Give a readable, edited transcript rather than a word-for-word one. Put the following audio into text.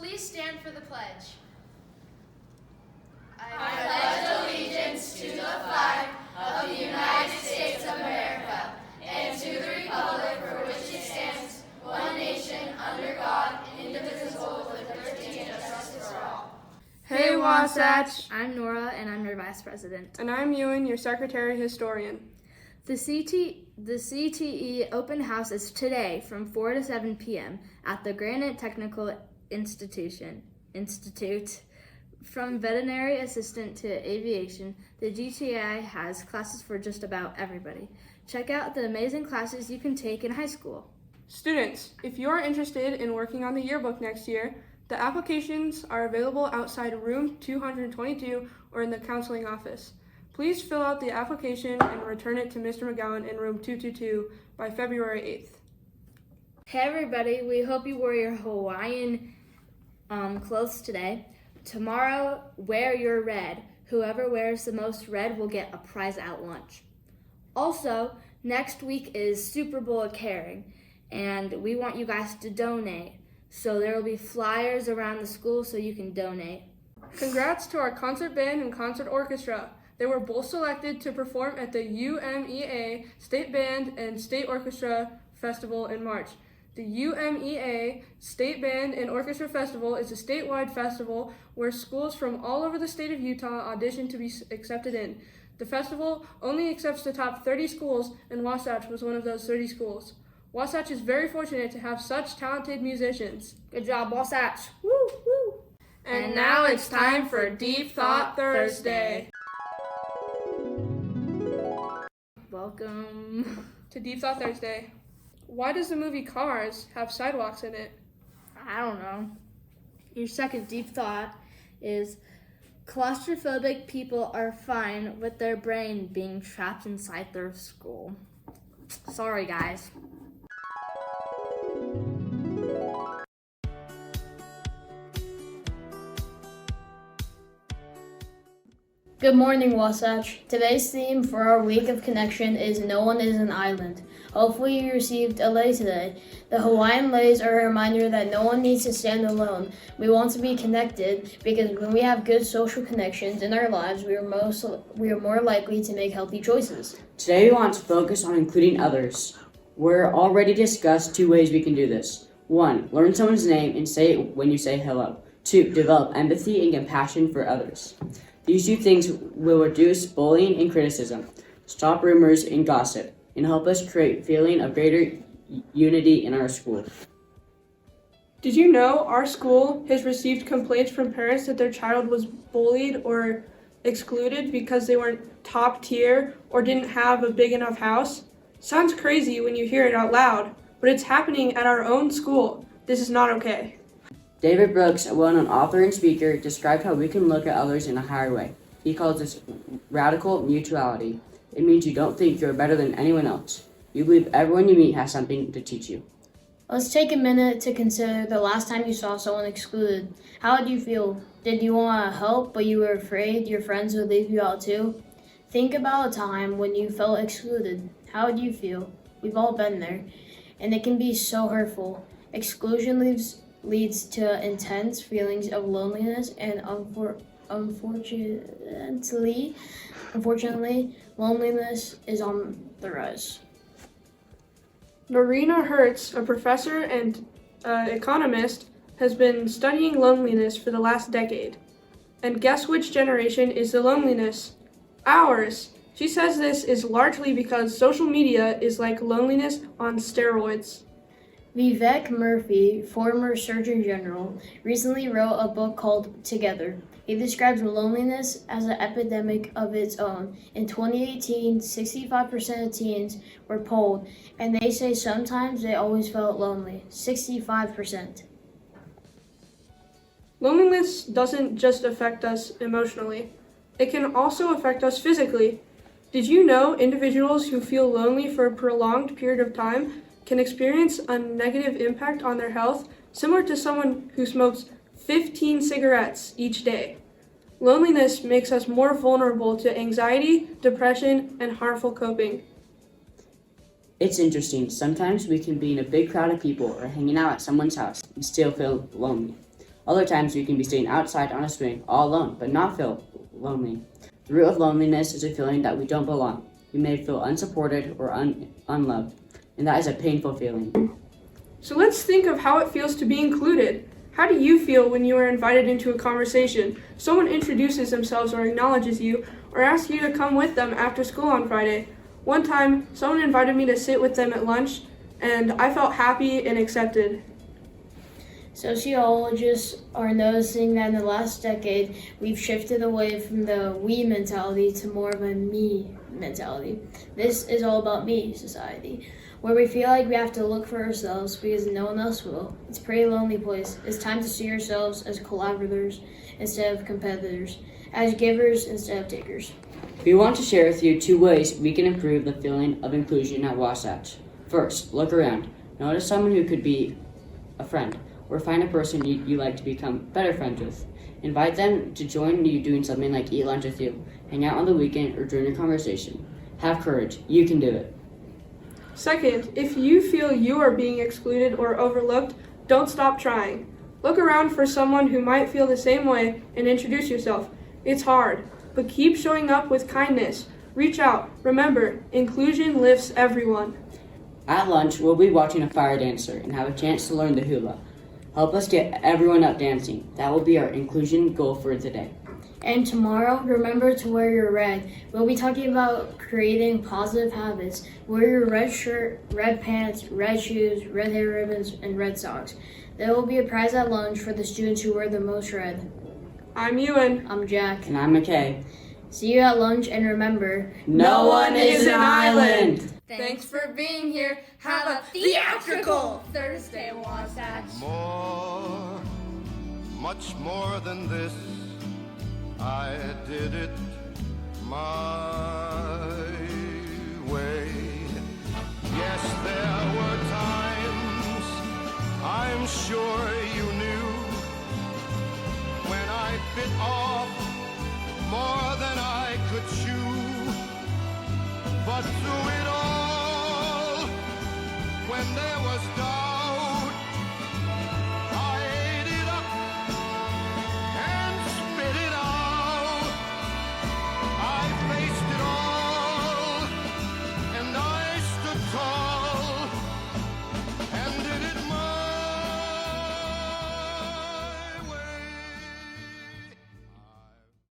Please stand for the pledge. I pledge allegiance to the flag of the United States of America and to the republic for which it stands, one nation, under God, indivisible, with liberty and justice for all. Hey Wasatch! I'm Nora and I'm your Vice President. And I'm Ewan, your Secretary Historian. The CTE Open House is today from 4 to 7 p.m. at the Granite Technical Institute. From veterinary assistant to aviation, the GTI has classes for just about everybody. Check out the amazing classes you can take in high school. Students, if you are interested in working on the yearbook next year, the applications are available outside room 222 or in the counseling office. Please fill out the application and return it to Mr. McGowan in room 222 by February 8th. Hey everybody, we hope you wore your Hawaiian clothes today. Tomorrow, wear your red. Whoever wears the most red will get a prize at lunch. Also, next week is Super Bowl of Caring, and we want you guys to donate. So there will be flyers around the school so you can donate. Congrats to our concert band and concert orchestra. They were both selected to perform at the UMEA State Band and State Orchestra Festival in March. The UMEA State Band and Orchestra Festival is a statewide festival where schools from all over the state of Utah audition to be accepted in. The festival only accepts the top 30 schools, and Wasatch was one of those 30 schools. Wasatch is very fortunate to have such talented musicians. Good job, Wasatch. Woo, woo. And now it's time for Deep Thought Thursday. Welcome to Deep Thought Thursday. Why does the movie Cars have sidewalks in it? I don't know. Your second deep thought is claustrophobic people are fine with their brain being trapped inside their skull. Sorry, guys. Good morning, Wasatch. Today's theme for our week of connection is No One is an Island. Hopefully you received a lei today. The Hawaiian leis are a reminder that no one needs to stand alone. We want to be connected because when we have good social connections in our lives, we are more likely to make healthy choices. Today we want to focus on including others. We're already discussed 2 ways we can do this. 1, learn someone's name and say it when you say hello. 2, develop empathy and compassion for others. These 2 things will reduce bullying and criticism, stop rumors and gossip, and help us create a feeling of greater unity in our school. Did you know our school has received complaints from parents that their child was bullied or excluded because they weren't top tier or didn't have a big enough house? Sounds crazy when you hear it out loud, but it's happening at our own school. This is not okay. David Brooks, a well-known author and speaker, described how we can look at others in a higher way. He calls this radical mutuality. It means you don't think you're better than anyone else. You believe everyone you meet has something to teach you. Let's take a minute to consider the last time you saw someone excluded. How did you feel? Did you want to help, but you were afraid your friends would leave you out too? Think about a time when you felt excluded. How did you feel? We've all been there, and it can be so hurtful. Exclusion leads to intense feelings of loneliness, and unfortunately, loneliness is on the rise. Norina Hertz, a professor and economist, has been studying loneliness for the last decade. And guess which generation is the loneliness? Ours. She says this is largely because social media is like loneliness on steroids. Vivek Murthy, former Surgeon General, recently wrote a book called Together. He describes loneliness as an epidemic of its own. In 2018, 65% of teens were polled, and they say sometimes they always felt lonely. 65%. Loneliness doesn't just affect us emotionally. It can also affect us physically. Did you know individuals who feel lonely for a prolonged period of time can experience a negative impact on their health, similar to someone who smokes 15 cigarettes each day? Loneliness makes us more vulnerable to anxiety, depression, and harmful coping. It's interesting. Sometimes we can be in a big crowd of people or hanging out at someone's house and still feel lonely. Other times we can be sitting outside on a swing all alone, but not feel lonely. The root of loneliness is a feeling that we don't belong. We may feel unsupported or unloved, and that is a painful feeling. So let's think of how it feels to be included. How do you feel when you are invited into a conversation? Someone introduces themselves or acknowledges you, or asks you to come with them after school on Friday. One time, someone invited me to sit with them at lunch, and I felt happy and accepted. Sociologists are noticing that in the last decade, we've shifted away from the we mentality to more of a me mentality. This is all about me society, where we feel like we have to look for ourselves because no one else will. It's a pretty lonely place. It's time to see ourselves as collaborators instead of competitors, as givers instead of takers. We want to share with you 2 ways we can improve the feeling of inclusion at Wasatch. First, look around. Notice someone who could be a friend, or find a person you like to become better friends with. Invite them to join you doing something like eat lunch with you, hang out on the weekend, or join a conversation. Have courage. You can do it. Second, if you feel you are being excluded or overlooked, don't stop trying. Look around for someone who might feel the same way and introduce yourself. It's hard, but keep showing up with kindness. Reach out. Remember, inclusion lifts everyone. At lunch, we'll be watching a fire dancer and have a chance to learn the hula. Help us get everyone up dancing. That will be our inclusion goal for today. And tomorrow, remember to wear your red. We'll be talking about creating positive habits. Wear your red shirt, red pants, red shoes, red hair ribbons, and red socks. There will be a prize at lunch for the students who wear the most red. I'm Ewan. I'm Jack. And I'm McKay. See you at lunch, and remember, No one is an island! Thanks for being here. Have a theatrical Thursday, Wasatch. More, much more than this, I did it my way. Yes, there were times, I'm sure you knew, when I bit off more than I could chew. But through it all, when there was dark